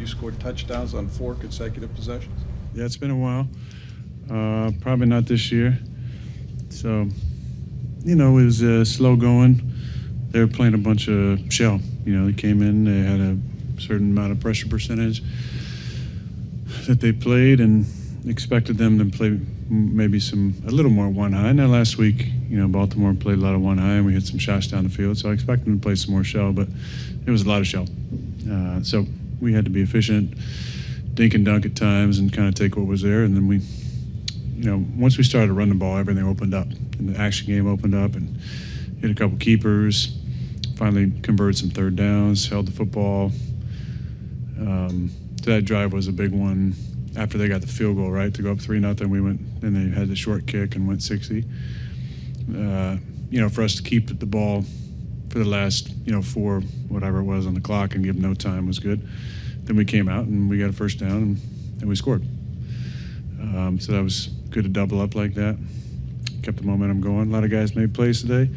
you scored touchdowns on 4 consecutive possessions. Yeah, it's been a while. Probably not this year. So, it was slow going. They were playing a bunch of shell. They came in, they had a certain amount of pressure percentage that they played, and expected them to play maybe a little more one high. Now last week, Baltimore played a lot of one high, and we hit some shots down the field. So I expect them to play some more shell, but it was a lot of shell. So we had to be efficient, dink and dunk at times, and kind of take what was there. And then we, once we started to run the ball, everything opened up, and the action game opened up, and hit a couple keepers. Finally converted some third downs, held the football. So that drive was a big one. After they got the field goal, right, to go up 3-0, we went, and they had the short kick and went 60. For us to keep the ball for the last, 4, whatever it was on the clock, and give no time was good. Then we came out and we got a first down, and we scored. So that was good to double up like that. Kept the momentum going. A lot of guys made plays today.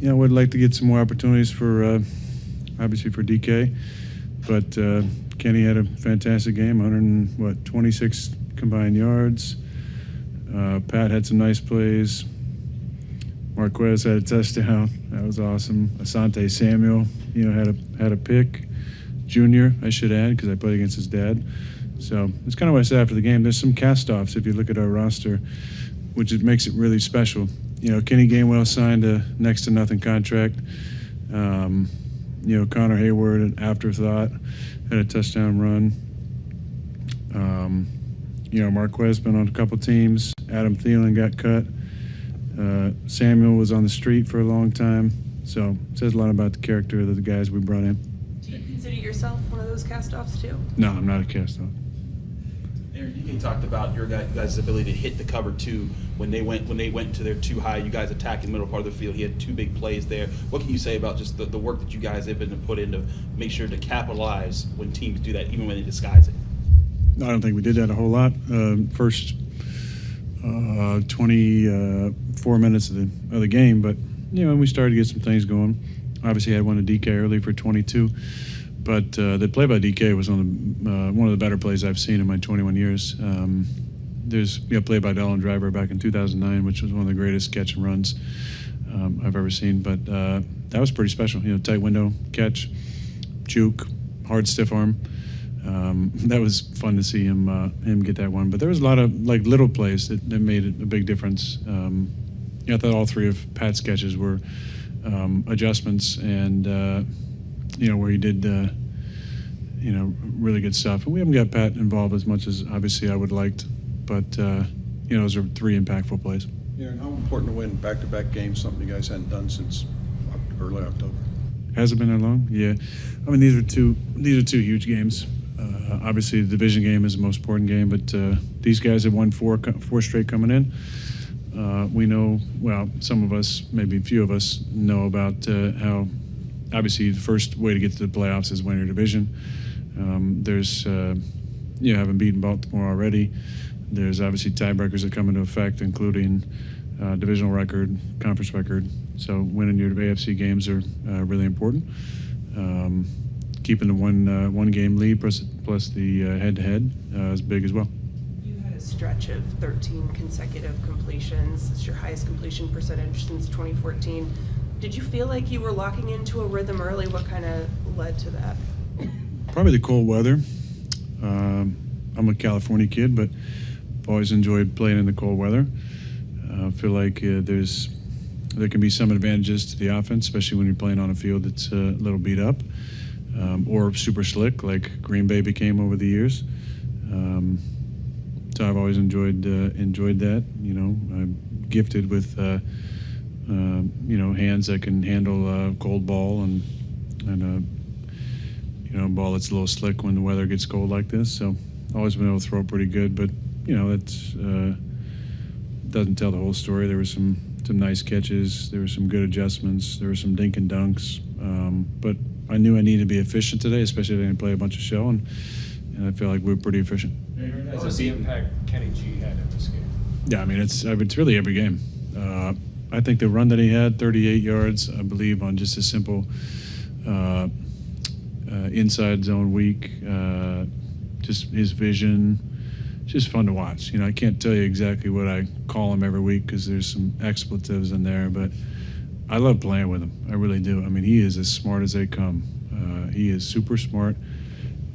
Would like to get some more opportunities for, obviously for DK, but Kenny had a fantastic game, 26 combined yards. Pat had some nice plays. Marquez had a touchdown. That was awesome. Asante Samuel, had a pick. Junior, I should add, because I played against his dad. So it's kind of what I said after the game. There's some Castoffs, if you look at our roster, which makes it really special. Kenny Gainwell signed a next to nothing contract. Connor Hayward, an afterthought, had a touchdown run. Marquez been on a couple teams. Adam Thielen got cut. Samuel was on the street for a long time. So it says a lot about the character of the guys we brought in. Do you consider yourself one of those Castoffs too? No, I'm not a Castoff. Aaron, you talked about your guys' ability to hit the cover two when they went to their too high. You guys attacked the middle part of the field. He had 2 big plays there. What can you say about just the work that you guys have been to put in to make sure to capitalize when teams do that, even when they disguise it? I don't think we did that a whole lot. First 24 minutes of the game, but we started to get some things going. Obviously, I had one to DK early for 22. But the play by DK was one of the better plays I've seen in my 21 years. There's a play by Dolan Driver back in 2009, which was one of the greatest catch and runs I've ever seen. But that was pretty special. Tight window catch, juke, hard stiff arm. That was fun to see him get that one. But there was a lot of little plays that made a big difference. I thought all 3 of Pat's catches were adjustments and. Where he did, really good stuff. And we haven't got Pat involved as much as obviously I would have liked, but, those are 3 impactful plays. And how important to win back-to-back games, something you guys hadn't done since early October? Has it been that long? Yeah. I mean, these are two huge games. Obviously, the division game is the most important game, but these guys have won 4 straight coming in. We know, well, some of us, maybe a few of us, know about how obviously the first way to get to the playoffs is win your division. There's, having beaten Baltimore already. There's obviously tiebreakers that come into effect, including divisional record, conference record. So winning your AFC games are really important. Keeping the one game lead plus the head-to-head is big as well. You had a stretch of 13 consecutive completions. It's your highest completion percentage since 2014. Did you feel like you were locking into a rhythm early? What kind of led to that? Probably the cold weather. I'm a California kid, but I've always enjoyed playing in the cold weather. I feel like there can be some advantages to the offense, especially when you're playing on a field that's a little beat up or super slick, like Green Bay became over the years. So I've always enjoyed that. I'm gifted with hands that can handle a cold ball and a ball that's a little slick when the weather gets cold like this. So always been able to throw it pretty good, but that's doesn't tell the whole story. There were some nice catches. There were some good adjustments. There were some dink and dunks. But I knew I needed to be efficient today, especially if I didn't play a bunch of shell, and I feel like we were pretty efficient. What was the impact Kenny G had in this game? Yeah, I mean, it's really every game. I think the run that he had, 38 yards, I believe, on just a simple inside zone weak, just his vision. Just fun to watch. You know, I can't tell you exactly what I call him every week because there's some expletives in there, but I love playing with him. I really do. I mean, he is as smart as they come. He is super smart,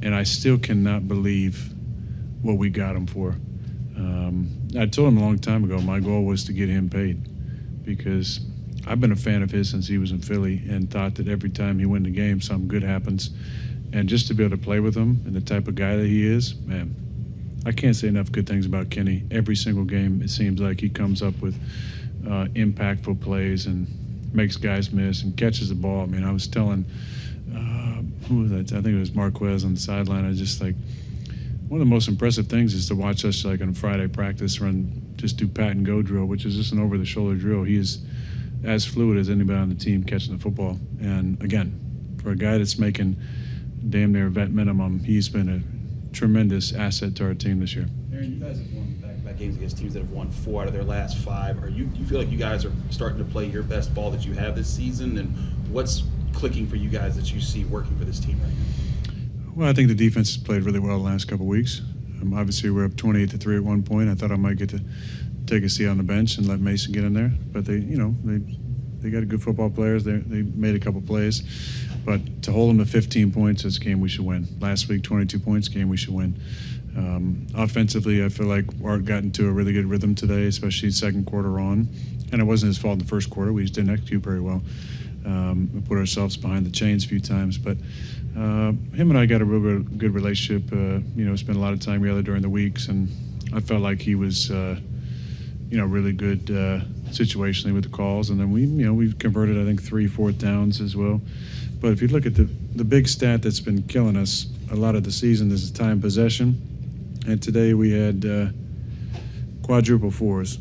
and I still cannot believe what we got him for. I told him a long time ago my goal was to get him paid because I've been a fan of his since he was in Philly and thought that every time he went in the game, something good happens. And just to be able to play with him and the type of guy that he is, man, I can't say enough good things about Kenny. Every single game, it seems like he comes up with impactful plays and makes guys miss and catches the ball. I mean, I was telling, who was that? I think it was Marquez on the sideline. I was just like, one of the most impressive things is to watch us like on Friday practice just do pat and go drill, which is just an over-the-shoulder drill. He is as fluid as anybody on the team catching the football. And again, for a guy that's making damn near vet minimum, he's been a tremendous asset to our team this year. Aaron, you guys have won back-to-back games against teams that have won 4 out of their last 5. Do you feel like you guys are starting to play your best ball that you have this season? And what's clicking for you guys that you see working for this team right now? Well, I think the defense has played really well the last couple of weeks. Obviously, we're up 28-3 at one point. I thought I might get to take a seat on the bench and let Mason get in there, but they got good football players. They made a couple plays, but to hold them to 15 points, this game we should win. Last week, 22 points, game we should win. Offensively, I feel like Art got into a really good rhythm today, especially second quarter on, and it wasn't his fault in the first quarter. We just didn't execute very well. We put ourselves behind the chains a few times, but him and I got a real good relationship. Spent a lot of time together during the weeks, and I felt like he was, really good situationally with the calls. And then we've converted, I think, 3 4th downs as well. But if you look at the big stat that's been killing us a lot of the season is the time possession, and today we had quadruple 4s,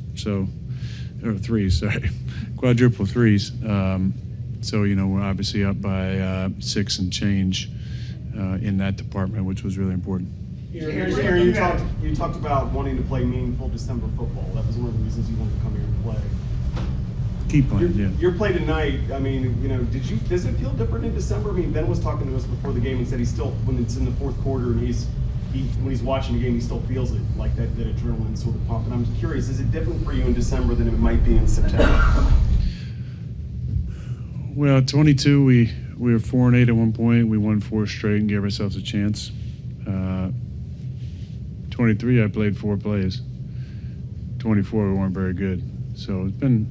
or 3s, sorry, quadruple 3s. So, we're obviously up by 6 and change in that department, which was really important. Aaron, you talked about wanting to play meaningful December football. That was one of the reasons you wanted to come here and play. Keep playing, Your play tonight, I mean, does it feel different in December? I mean, Ben was talking to us before the game and said he still, when it's in the fourth quarter and when he's watching the game, he still feels it, like that adrenaline sort of pump. And I'm curious, is it different for you in December than it might be in September? Well, 22, we were 4-8 at one point. We won 4 straight and gave ourselves a chance. 23, I played 4 plays. 24, we weren't very good. So it's been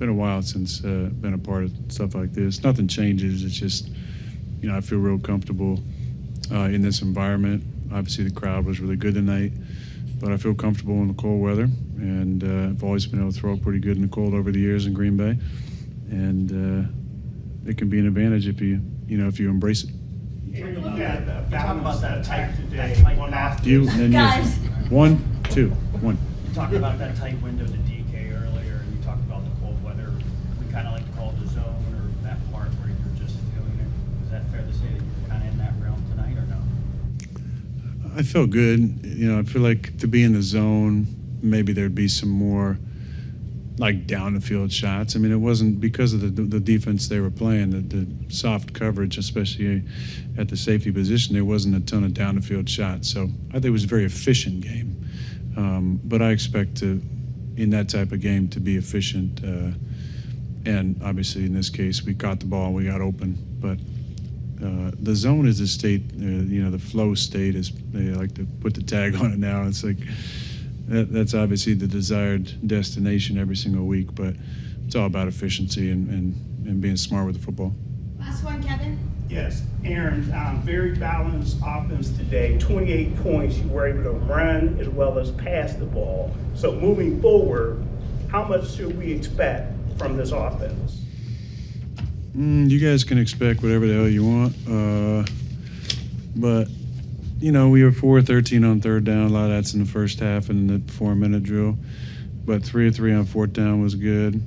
a while since been a part of stuff like this. Nothing changes. It's just, I feel real comfortable in this environment. Obviously, the crowd was really good tonight, but I feel comfortable in the cold weather, and I've always been able to throw pretty good in the cold over the years in Green Bay, and it can be an advantage if you embrace it. You talk about that tight today. You and then Guys. you. 1, 2, 1. You talked about that tight window to DK earlier, and you talked about the cold weather. We kind of like to call it the zone, or that part where you're just feeling it. Is that fair to say that you're kind of in that realm tonight, or no? I felt good. I feel like to be in the zone, maybe there'd be some more like down the field shots. I mean, it wasn't because of the defense they were playing, the soft coverage, especially at the safety position, there wasn't a ton of down the field shots. So I think it was a very efficient game. But I expect in that type of game to be efficient. And obviously in this case, we caught the ball, we got open. But the zone is a state, the flow state is, they like to put the tag on it now. It's like, that's obviously the desired destination every single week, but it's all about efficiency and being smart with the football. Last one, Kevin. Yes, Aaron, very balanced offense today. 28 points, you were able to run as well as pass the ball. So moving forward, how much should we expect from this offense? You guys can expect whatever the hell you want, but we were 4-13 on 3rd down. A lot of that's in the first half and the 4-minute drill. But 3 of 3 on 4th down was good.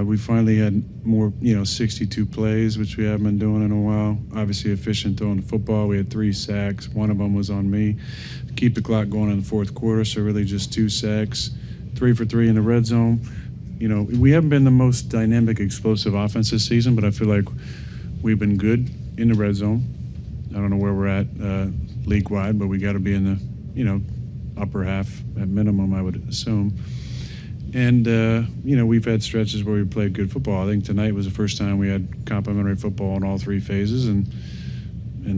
We finally had more, 62 plays, which we haven't been doing in a while. Obviously efficient throwing the football. We had 3 sacks. One of them was on me. Keep the clock going in the 4th quarter, so really just 2 sacks. 3 for 3 in the red zone. We haven't been the most dynamic, explosive offense this season, but I feel like we've been good in the red zone. I don't know where we're at league-wide, but we got to be in the, upper half at minimum, I would assume. And, we've had stretches where we played good football. I think tonight was the first time we had complimentary football in all three phases, and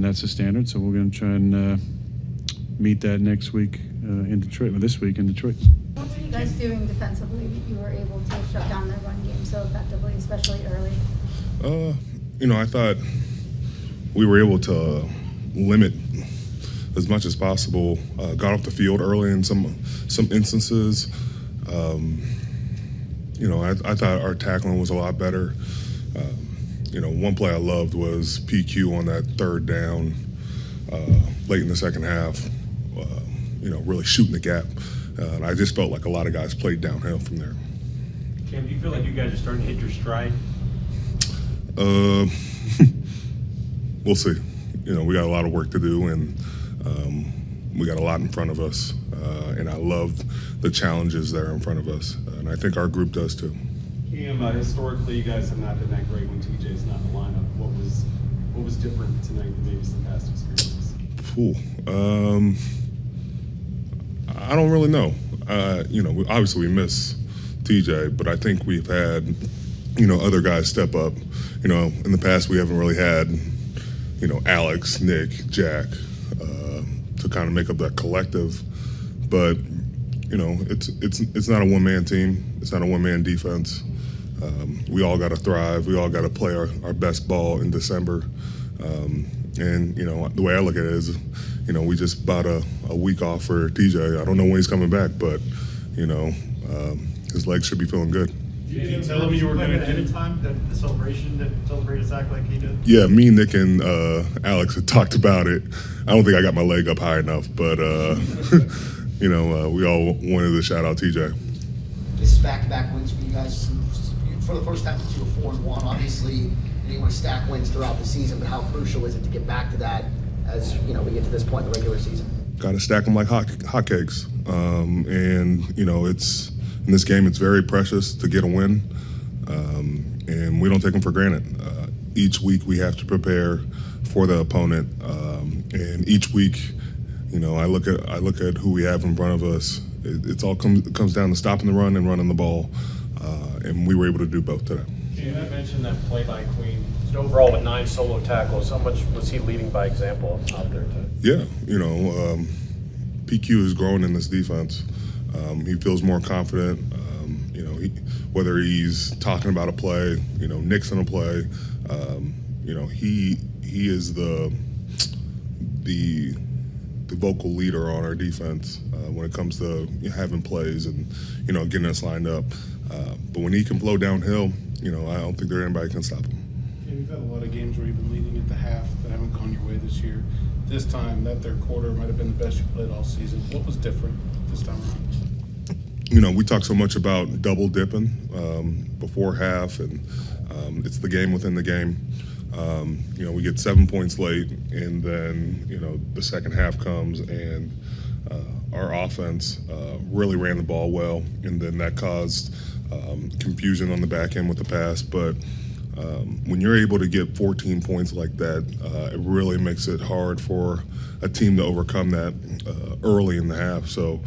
that's the standard. So we're going to try and meet that next week in Detroit, or this week in Detroit. What were you guys doing defensively that you were able to shut down their run game so effectively, especially early? I thought we were able to limit as much as possible. Got off the field early in some instances. I thought our tackling was a lot better. One play I loved was PQ on that third down late in the second half. Really shooting the gap. And I just felt like a lot of guys played downhill from there. Cam, do you feel like you guys are starting to hit your stride? We'll see. We got a lot of work to do, and we got a lot in front of us. And I love the challenges that are in front of us, and I think our group does too. Cam, historically, you guys have not been that great when TJ's not in the lineup. What was different tonight than maybe some past experiences? I don't really know. Obviously we miss TJ, but I think we've had, other guys step up. In the past we haven't really had, Alex, Nick, Jack, to kind of make up that collective. But, it's not a one-man team. It's not a one-man defense. We all got to thrive. We all got to play our best ball in December. And the way I look at it is, we just bought a week off for TJ. I don't know when he's coming back, but, his legs should be feeling good. Did you tell him you were going to ahead of time, that the celebration, that celebrate Zach like he did? Yeah, me, Nick, and Alex had talked about it. I don't think I got my leg up high enough, but, we all wanted to shout out TJ. This is back-to-back wins for you guys. For the first time since you were 4-1, obviously you want to stack wins throughout the season, but how crucial is it to get back to that as we get to this point in the regular season? Got to stack them like hotcakes. It's in this game, it's very precious to get a win, and we don't take them for granted. Each week we have to prepare for the opponent, and each week, I look at who we have in front of us. It all comes down to stopping the run and running the ball, and we were able to do both today. You mentioned that play by Queen. Overall, with 9 solo tackles, how much was he leading by example out there today? Yeah, PQ is growing in this defense. He feels more confident. Whether he's talking about a play, Nick's in a play, he is the vocal leader on our defense when it comes to having plays and getting us lined up. But when he can flow downhill, I don't think anybody can stop him. Yeah, we've had a lot of games where you've been leading at the half that haven't gone your way this year. This time, that third quarter might have been the best you played all season. What was different this time around? We talk so much about double dipping before half, and it's the game within the game. We get 7 points late, and then the second half comes, and our offense really ran the ball well, and then that caused confusion on the back end with the pass. But when you're able to get 14 points like that, it really makes it hard for a team to overcome that early in the half. So.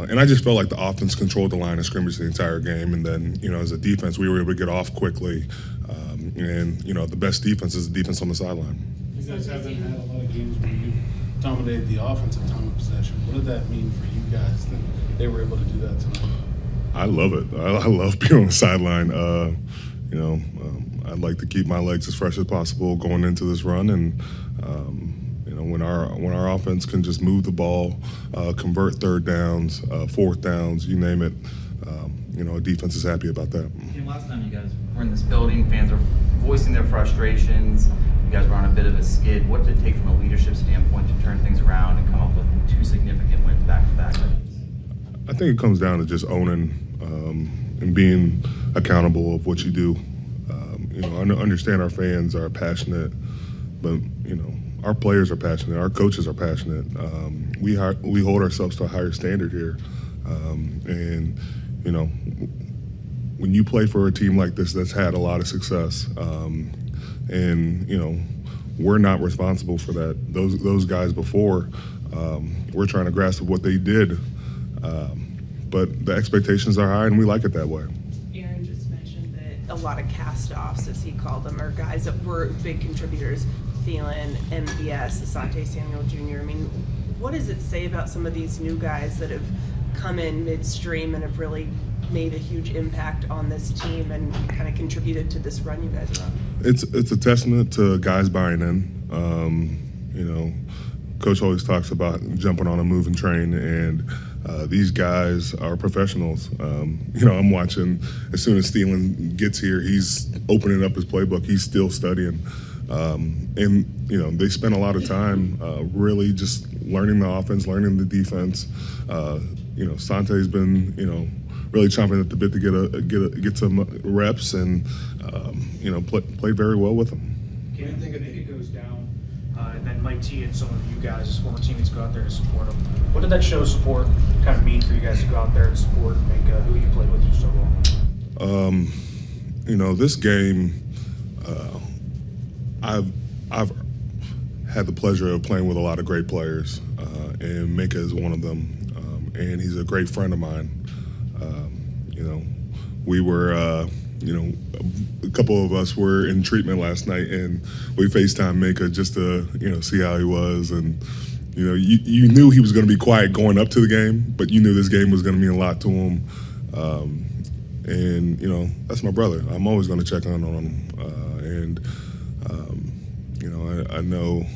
And I just felt like the offense controlled the line of scrimmage the entire game, and then as a defense we were able to get off quickly, and the best defense is the defense on the sideline. You guys haven't had a lot of games where you dominated the offensive time of possession. What did that mean for you guys that they were able to do that tonight? I love it. I love being on the sideline. I'd like to keep my legs as fresh as possible going into this run, and when our offense can just move the ball, convert third downs, fourth downs, you name it, defense is happy about that. Last time you guys were in this building, fans were voicing their frustrations. You guys were on a bit of a skid. What did it take from a leadership standpoint to turn things around and come up with 2 significant wins back-to-back? I think it comes down to just owning and being accountable of what you do. I understand our fans are passionate, but our players are passionate, our coaches are passionate. We hold ourselves to a higher standard here, and when you play for a team like this that's had a lot of success, and we're not responsible for that. Those guys before, we're trying to grasp what they did, but the expectations are high, and we like it that way. Aaron just mentioned that a lot of cast-offs, as he called them, are guys that were big contributors. Thielen, MVS, Asante Samuel Jr. I mean, what does it say about some of these new guys that have come in midstream and have really made a huge impact on this team and kind of contributed to this run you guys are on? It's a testament to guys buying in. You know, Coach always talks about jumping on a moving train, and these guys are professionals. You know, I'm watching, as soon as Thielen gets here, he's opening up his playbook. He's still studying. And, you know, they spend a lot of time really just learning the offense, learning the defense. You know, Asante's been, you know, really chomping at the bit to get some reps, and you know, play very well with them. Can you think of it goes down, and then Mike T and some of you guys, as former teammates, go out there to support him? What did that show support kind of mean for you guys to go out there and support and make who you played with you so well? You know, this game, I've had the pleasure of playing with a lot of great players, and Mika is one of them, and he's a great friend of mine. You know, we were, you know, a couple of us were in treatment last night, and we FaceTimed Mika just to, you know, see how he was. And, you know, you knew he was going to be quiet going up to the game, but you knew this game was going to mean a lot to him. And, you know, that's my brother. I'm always going to check on him. You know, I know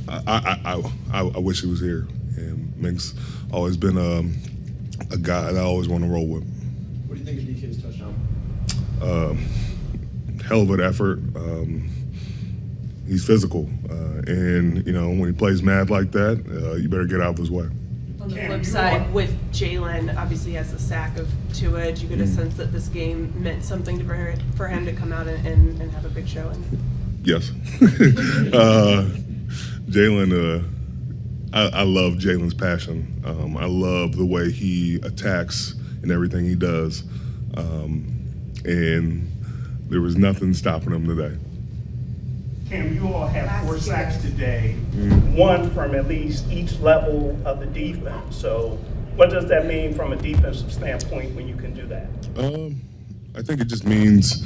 I wish he was here. And Mink's always been a guy that I always want to roll with. What do you think of DK's touchdown? Hell of an effort. He's physical, and you know, when he plays mad like that, you better get out of his way. On the flip side, with Jalen, obviously has a sack of Tua. Did you get a sense that this game meant something for him to come out and have a big showing? Yes. Jalen, I love Jalen's passion. I love the way he attacks and everything he does. And there was nothing stopping him today. Cam, you all have 4 sacks today, one from at least each level of the defense. So what does that mean from a defensive standpoint when you can do that? I think it just means,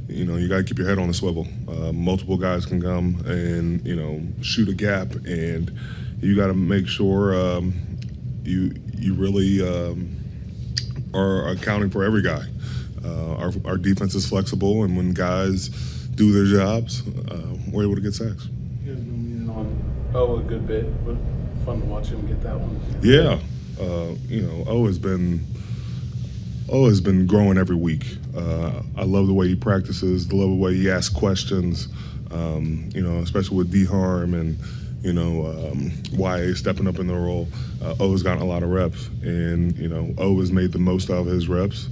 you know, you got to keep your head on a swivel. Multiple guys can come and, you know, shoot a gap, and you got to make sure you really are accounting for every guy. Our defense is flexible, and when guys do their jobs, we're able to get sacks. You guys been on a good bit, but fun to watch him get that one. Yeah, you know, O has been growing every week. I love the way he practices, the way he asks questions. You know, especially with D-Harm and, you know, YA stepping up in the role. O has gotten a lot of reps, and, you know, O has made the most out of his reps.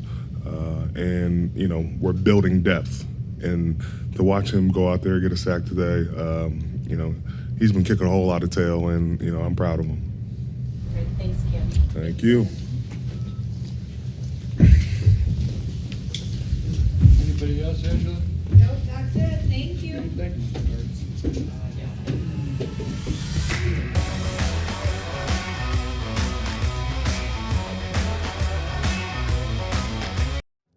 And, you know, we're building depth. And to watch him go out there and get a sack today, you know, he's been kicking a whole lot of tail, and, you know, I'm proud of him. Great, thanks, Kim. Thank you. Anybody else, Angela? Nope, that's it. Thank you. Thank you.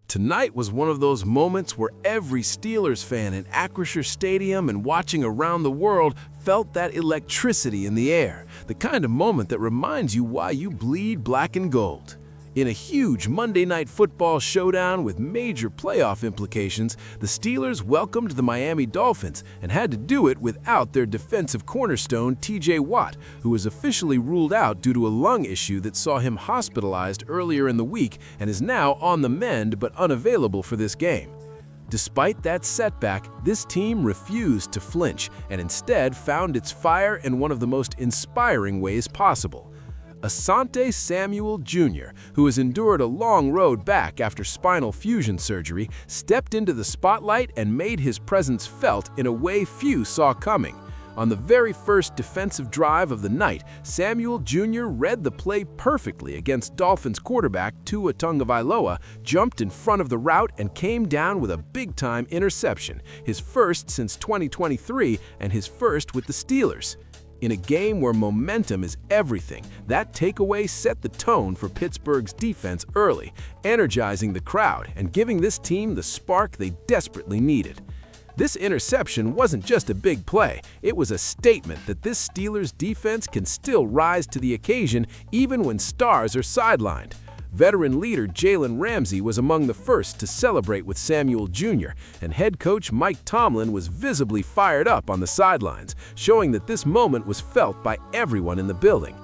Tonight was one of those moments where every Steelers fan in Acrisure Stadium and watching around the world felt that electricity in the air, the kind of moment that reminds you why you bleed black and gold. In a huge Monday Night Football showdown with major playoff implications, the Steelers welcomed the Miami Dolphins and had to do it without their defensive cornerstone TJ Watt, who was officially ruled out due to a lung issue that saw him hospitalized earlier in the week and is now on the mend but unavailable for this game. Despite that setback, this team refused to flinch and instead found its fire in one of the most inspiring ways possible. Asante Samuel Jr., who has endured a long road back after spinal fusion surgery, stepped into the spotlight and made his presence felt in a way few saw coming. On the very first defensive drive of the night, Samuel Jr. read the play perfectly against Dolphins quarterback Tua Tagovailoa, jumped in front of the route and came down with a big-time interception, his first since 2023 and his first with the Steelers. In a game where momentum is everything, that takeaway set the tone for Pittsburgh's defense early, energizing the crowd and giving this team the spark they desperately needed. This interception wasn't just a big play, it was a statement that this Steelers defense can still rise to the occasion even when stars are sidelined. Veteran leader Jalen Ramsey was among the first to celebrate with Samuel Jr., and head coach Mike Tomlin was visibly fired up on the sidelines, showing that this moment was felt by everyone in the building.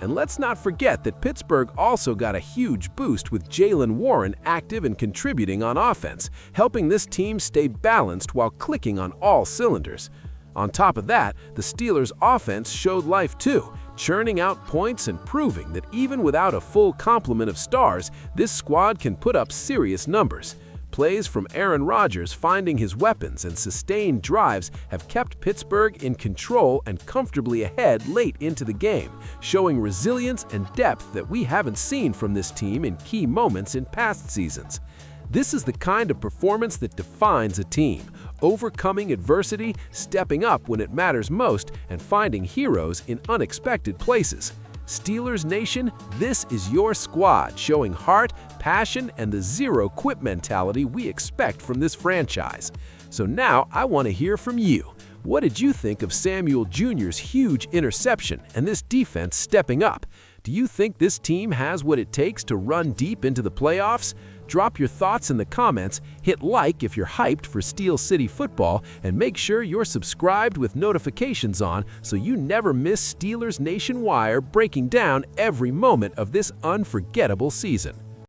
And let's not forget that Pittsburgh also got a huge boost with Jaylen Warren active and contributing on offense, helping this team stay balanced while clicking on all cylinders. On top of that, the Steelers' offense showed life too, churning out points and proving that even without a full complement of stars, this squad can put up serious numbers. Plays from Aaron Rodgers finding his weapons and sustained drives have kept Pittsburgh in control and comfortably ahead late into the game, showing resilience and depth that we haven't seen from this team in key moments in past seasons. This is the kind of performance that defines a team, overcoming adversity, stepping up when it matters most, and finding heroes in unexpected places. Steelers Nation, this is your squad showing heart, passion, and the zero-quit mentality we expect from this franchise. So now I want to hear from you. What did you think of Samuel Jr.'s huge interception and this defense stepping up? Do you think this team has what it takes to run deep into the playoffs? Drop your thoughts in the comments, hit like if you're hyped for Steel City football, and make sure you're subscribed with notifications on so you never miss Steelers Nation Wire breaking down every moment of this unforgettable season.